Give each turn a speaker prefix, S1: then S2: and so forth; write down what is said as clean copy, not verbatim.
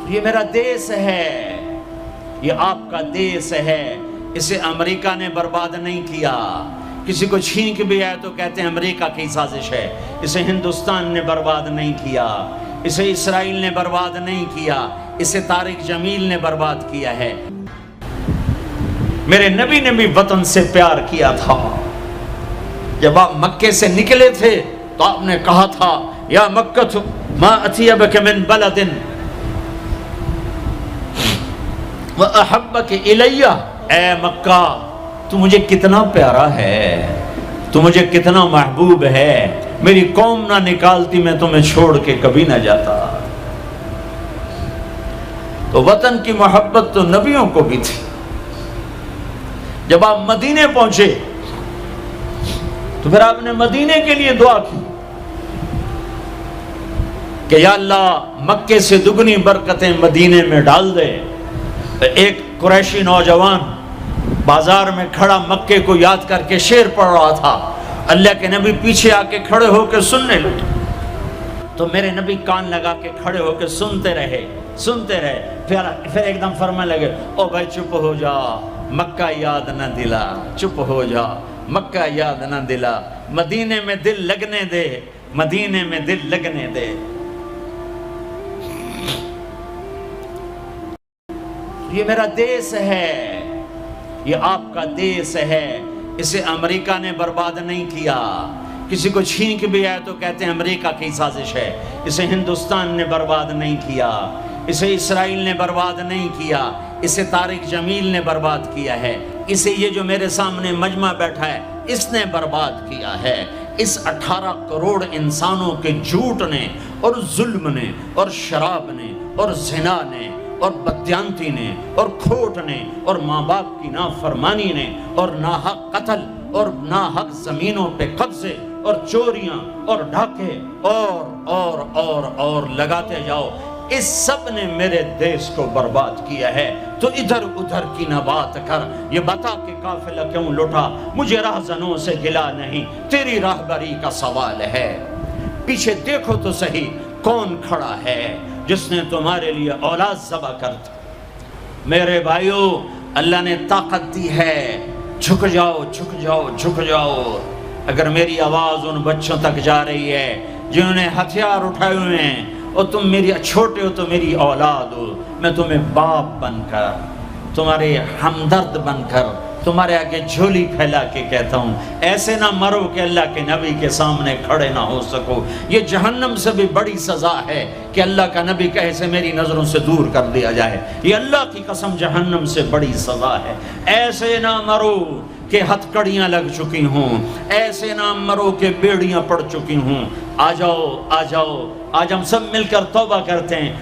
S1: یہ میرا دیس ہے، یہ آپ کا دیس ہے، اسے امریکہ نے برباد نہیں کیا۔ کسی کو چھینک بھی آئے تو کہتے ہیں امریکہ کی سازش ہے۔ اسے ہندوستان نے برباد نہیں کیا، اسے اسرائیل نے برباد نہیں کیا، اسے طارق جمیل نے برباد کیا ہے۔ میرے نبی نے بھی وطن سے پیار کیا تھا۔ جب آپ مکے سے نکلے تھے تو آپ نے کہا تھا یا مکہ ما اطیبک من بلد وَأَحَبَّكِ إِلَيَّ، اے مکہ تو مجھے کتنا پیارا ہے، تو مجھے کتنا محبوب ہے، میری قوم نہ نکالتی میں تمہیں چھوڑ کے کبھی نہ جاتا۔ تو وطن کی محبت تو نبیوں کو بھی تھی۔ جب آپ مدینے پہنچے تو پھر آپ نے مدینے کے لیے دعا کی کہ یا اللہ مکے سے دگنی برکتیں مدینے میں ڈال دے۔ ایک قریشی نوجوان بازار میں کھڑا مکے کو یاد کر کے شعر پڑھ رہا تھا، اللہ کے نبی پیچھے آ کے کھڑے ہو کے سننے لگے، تو میرے نبی کان لگا کے کھڑے ہو کے سنتے رہے۔ پھر ایک دم فرمانے لگے او بھائی چپ ہو جا، مکہ یاد نہ دلا، چپ ہو جا، مکہ یاد نہ دلا، مدینے میں دل لگنے دے، مدینے میں دل لگنے دے۔ یہ میرا دیس ہے، یہ آپ کا دیس ہے، اسے امریکہ نے برباد نہیں کیا۔ کسی کو چھینک بھی آئے تو کہتے ہیں امریکہ کی سازش ہے۔ اسے ہندوستان نے برباد نہیں کیا، اسے اسرائیل نے برباد نہیں کیا، اسے طارق جمیل نے برباد کیا ہے، اسے یہ جو میرے سامنے مجمع بیٹھا ہے اس نے برباد کیا ہے۔ اس 18 کروڑ انسانوں کے جھوٹ نے اور ظلم نے اور شراب نے اور زنا نے اور بدیانتی نے اور کھوٹ نے اور ماں باپ کی نافرمانی نے اور ناحق قتل اور ناحق زمینوں پہ قبضے اور چوریاں اور ڈھاکے اور لگاتے جاؤ، اس سب نے میرے دیس کو برباد کیا ہے۔ تو ادھر ادھر کی نہ بات کر، یہ بتا کہ قافلہ کیوں لٹا، مجھے راہزنوں سے گلا نہیں، تیری راہبری کا سوال ہے۔ پیچھے دیکھو تو صحیح کون کھڑا ہے جس نے تمہارے لیے اولاد ذبح کر دی۔ میرے بھائیو اللہ نے طاقت دی ہے، جھک جاؤ جھک جاؤ جھک جاؤ۔ اگر میری آواز ان بچوں تک جا رہی ہے جنہوں نے ہتھیار اٹھائے ہوئے ہیں، اور تم میری چھوٹے ہو تو میری اولاد ہو، میں تمہیں باپ بن کر، تمہارے ہمدرد بن کر تمہارے آگے جھولی پھیلا کے کہتا ہوں ایسے نہ مرو کہ اللہ کے نبی کے سامنے کھڑے نہ ہو سکو۔ یہ جہنم سے بھی بڑی سزا ہے کہ اللہ کا نبی کہے سے میری نظروں سے دور کر دیا جائے، یہ اللہ کی قسم جہنم سے بڑی سزا ہے۔ ایسے نہ مرو کہ ہتھ کڑیاں لگ چکی ہوں، ایسے نہ مرو کہ بیڑیاں پڑ چکی ہوں۔ آ جاؤ آ جاؤ، آج ہم سب مل کر توبہ کرتے ہیں،